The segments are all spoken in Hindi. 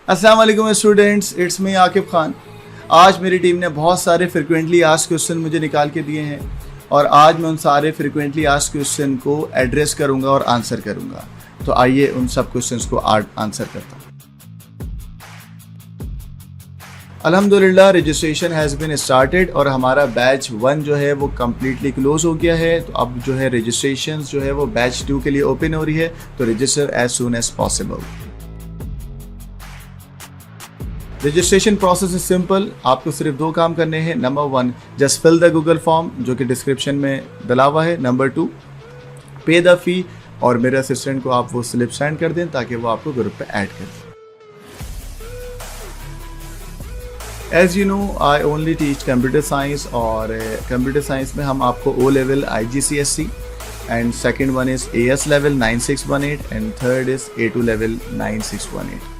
अस्सलाम वालेकुम students, it's me Aqib Khan. आज मेरी टीम ने बहुत सारे फ्रिक्वेंटली आस्क्ड क्वेश्चन मुझे निकाल के दिए हैं और आज मैं उन सारे फ्रिक्वेंटली आस्क्ड क्वेश्चन को एड्रेस करूंगा और आंसर करूंगा। तो आइए उन सब क्वेश्चंस को आंसर करता हूं। अल्हम्दुलिल्लाह रजिस्ट्रेशन हैज़ बीन स्टार्टेड और हमारा बैच 1 जो है वो कम्प्लीटली क्लोज हो गया है। तो अब जो है रजिस्ट्रेशन जो है वो बैच 2 के लिए ओपन हो रही है, तो register as soon as possible. Registration process is simple. आपको सिर्फ 2 काम करने हैं। Number 1, just fill the Google form जो कि डिस्क्रिप्शन में डला हुआ है। नंबर 2, पे द फी और मेरे असिस्टेंट को आप वो स्लिप सेंड कर दें ताकि वो आपको ग्रुप पे ऐड कर दें। As you know I only teach computer science और कंप्यूटर साइंस में हम आपको O level IGCSE and second one is AS level 9618 and third is A2 level 9618।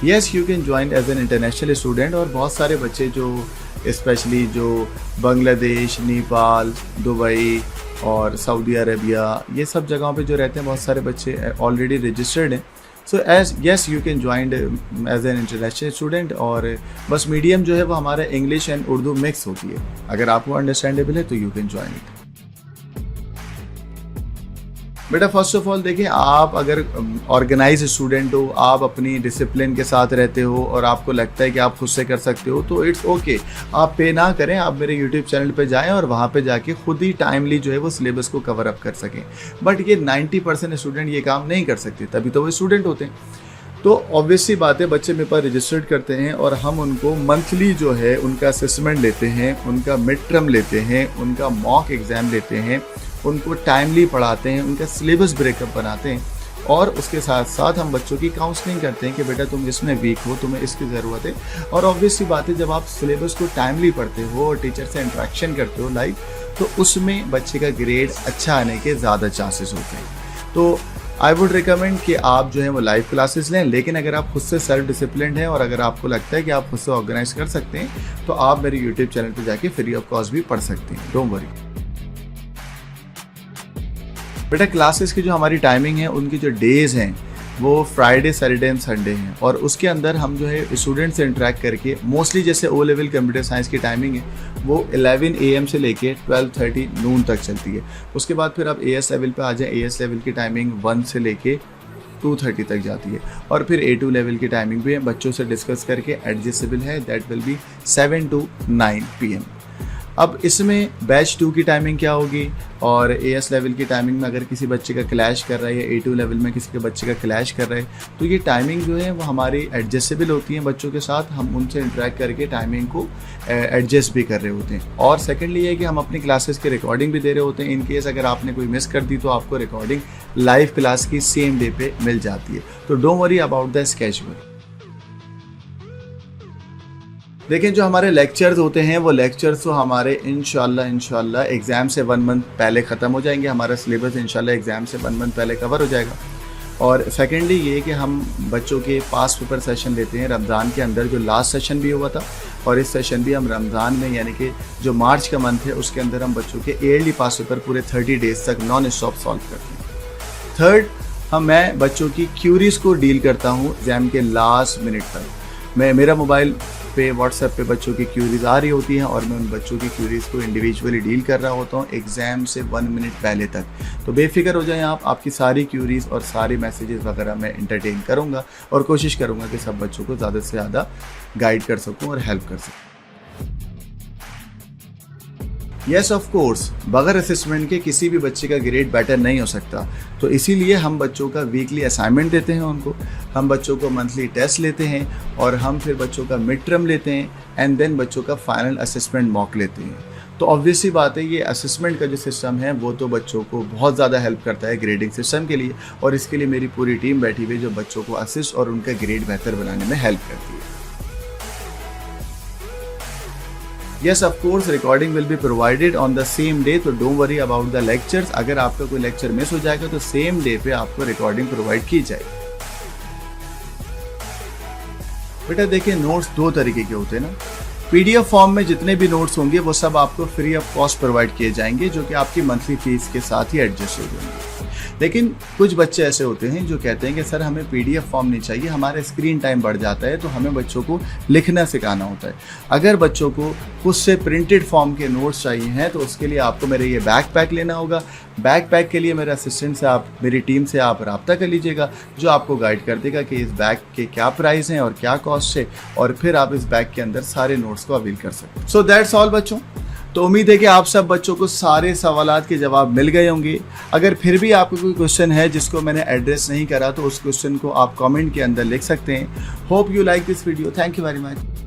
Yes you can join as an international student और बहुत सारे बच्चे जो स्पेशली जो बांग्लादेश, नेपाल, दुबई और सऊदी अरेबिया ये सब जगहों पे जो रहते हैं बहुत सारे बच्चे ऑलरेडी रजिस्टर्ड हैं। So as yes you can join as an international student और बस मीडियम जो है वो हमारा इंग्लिश एंड उर्दू मिक्स होती है। अगर आपको अंडरस्टैंडेबल है तो यू कैन ज्वाइन इट। बेटा फर्स्ट ऑफ ऑल देखिए, आप अगर ऑर्गेनाइज स्टूडेंट हो, आप अपनी डिसिप्लिन के साथ रहते हो और आपको लगता है कि आप खुद से कर सकते हो तो इट्स ओके। आप पे ना करें, आप मेरे यूट्यूब चैनल पे जाएं और वहाँ पे जाके खुद ही टाइमली जो है वो सिलेबस को कवर अप कर सकें। बट ये 90% स्टूडेंट ये काम नहीं कर सकते, तभी तो वो स्टूडेंट होते हैं। तो ऑब्वियसली बात है, बच्चे मेरे पास रजिस्टर्ड करते हैं और हम उनको मंथली जो है उनका असेसमेंट लेते हैं, उनका मिड टर्म लेते हैं, उनका मॉक एग्ज़ाम लेते हैं, उनको टाइमली पढ़ाते हैं, उनका सिलेबस ब्रेकअप बनाते हैं और उसके साथ साथ हम बच्चों की काउंसलिंग करते हैं कि बेटा तुम इसमें वीक हो, तुम्हें इसकी ज़रूरत है। और ऑब्वियसली बात है, जब आप सिलेबस को टाइमली पढ़ते हो और टीचर से इंटरेक्शन करते हो लाइव, तो उसमें बच्चे का ग्रेड अच्छा आने के ज़्यादा चांसेस होते हैं। तो आई वुड रिकमेंड कि आप जो है वो लाइव क्लासेस लें, लेकिन अगर आप खुद से सेल्फ डिसिप्लिन हैं और अगर आपको लगता है कि आप खुद से ऑर्गेनाइज कर सकते हैं तो आप मेरे यूट्यूब चैनल पर जाके फ्री ऑफ कॉस्ट भी पढ़ सकते हैं। Don't worry. बेटा क्लासेस की जो हमारी टाइमिंग है, उनकी जो डेज़ हैं वो फ्राइडे, सैटरडे एंड संडे हैं और उसके अंदर हम जो है स्टूडेंट से इंटरेक्ट करके मोस्टली जैसे O लेवल कंप्यूटर साइंस की टाइमिंग है वो 11 AM से लेके 12:30 नून तक चलती है। उसके बाद फिर आप AS लेवल पे आ जाएं। AS लेवल की टाइमिंग 1 से लेके 2:30 तक जाती है और फिर A2 लेवल की टाइमिंग भी बच्चों से डिस्कस करके एडजस्टेबल है, that will be 7 to 9 PM। अब इसमें बैच 2 की टाइमिंग क्या होगी और AS लेवल की टाइमिंग में अगर किसी बच्चे का क्लैश कर रहा है या A2 लेवल में किसी के बच्चे का क्लैश कर रहा है तो ये टाइमिंग जो है वो हमारी एडजस्टेबल होती है बच्चों के साथ। हम उनसे इंटरेक्ट करके टाइमिंग को एडजस्ट भी कर रहे होते हैं। और सेकेंडली ये कि हम अपनी क्लासेस की रिकॉर्डिंग भी दे रहे होते हैं। इन केस अगर आपने कोई मिस कर दी तो आपको रिकॉर्डिंग लाइव क्लास की सेम डे पे मिल जाती है। तो don't worry about the schedule. लेकिन जो हमारे लेक्चर्स होते हैं वो लेक्चर्स तो हमारे इंशाल्लाह एग्ज़ाम से 1 मंथ पहले ख़त्म हो जाएंगे। हमारा सिलेबस इंशाल्लाह एग्ज़ाम से 1 मंथ पहले कवर हो जाएगा। और सेकेंडली ये कि हम बच्चों के पास पेपर सेशन लेते हैं रमज़ान के अंदर, जो लास्ट सेशन भी हुआ था और इस सेशन भी हम रमज़ान में यानी कि जो मार्च का मंथ है उसके अंदर हम बच्चों के ईयरली पास पेपर पूरे 30 डेज़ तक नॉन स्टॉप सॉल्व करते हैं। थर्ड, मैं बच्चों की क्यूरीज़ को डील करता हूँ एग्ज़ाम के लास्ट मिनट तक। मेरा मोबाइल पे व्हाट्सएप पे बच्चों की क्यूरीज आ रही होती हैं और मैं उन बच्चों की क्यूरीज को इंडिविजुअली डील कर रहा होता हूँ एग्ज़ाम से 1 मिनट पहले तक। तो बेफिक्र हो जाएं आप, आपकी सारी क्यूरीज और सारी मैसेजेस वगैरह मैं एंटरटेन करूँगा और कोशिश करूँगा कि सब बच्चों को ज़्यादा से ज़्यादा गाइड कर सकूँ और हेल्प कर सकूँ। येस ऑफ कोर्स, बगैर असेसमेंट के किसी भी बच्चे का ग्रेड बेटर नहीं हो सकता। तो इसीलिए हम बच्चों का वीकली असाइनमेंट देते हैं उनको, हम बच्चों को मंथली टेस्ट लेते हैं और हम फिर बच्चों का मिड टर्म लेते हैं एंड देन बच्चों का फाइनल असेसमेंट मॉक लेते हैं। तो ऑब्वियसली बात है, ये असेसमेंट का जो सिस्टम है वो तो बच्चों को बहुत ज़्यादा हेल्प करता है ग्रेडिंग सिस्टम के लिए और इसके लिए मेरी पूरी टीम बैठी हुई है जो बच्चों को असिस्ट और उनका ग्रेड बेहतर बनाने में हेल्प करती है। Yes, of course, recording will be provided on the same day, तो don't worry about the lectures। अगर आपका कोई लेक्चर मिस हो जाएगा तो सेम डे पे आपको रिकॉर्डिंग प्रोवाइड की जाएगी। बेटा देखिए, नोट्स 2 तरीके के होते हैं ना। PDF फॉर्म में जितने भी नोट्स होंगे वो सब आपको फ्री ऑफ कॉस्ट प्रोवाइड किए जाएंगे जो कि आपकी मंथली फीस के साथ ही एडजस्ट हो जाएंगे। लेकिन कुछ बच्चे ऐसे होते हैं जो कहते हैं कि सर हमें PDF फॉर्म नहीं चाहिए, हमारा स्क्रीन टाइम बढ़ जाता है, तो हमें बच्चों को लिखना सिखाना होता है। अगर बच्चों को खुद से प्रिंटेड फॉर्म के नोट्स चाहिए हैं तो उसके लिए आपको मेरे ये बैकपैक लेना होगा। बैकपैक के लिए मेरे असिस्टेंट से आप, मेरी टीम से आप रब्ता कर लीजिएगा, जो आपको गाइड कर देगा कि इस बैग के क्या प्राइस हैं और क्या कॉस्ट है, और फिर आप इस बैग के अंदर सारे नोट्स को अवेल कर सकते हैं। सो दैट्स ऑल बच्चों। तो उम्मीद है कि आप सब बच्चों को सारे सवालात के जवाब मिल गए होंगे। अगर फिर भी आपको कोई क्वेश्चन है जिसको मैंने एड्रेस नहीं करा तो उस क्वेश्चन को आप कमेंट के अंदर लिख सकते हैं। Hope you like this video. Thank you very much.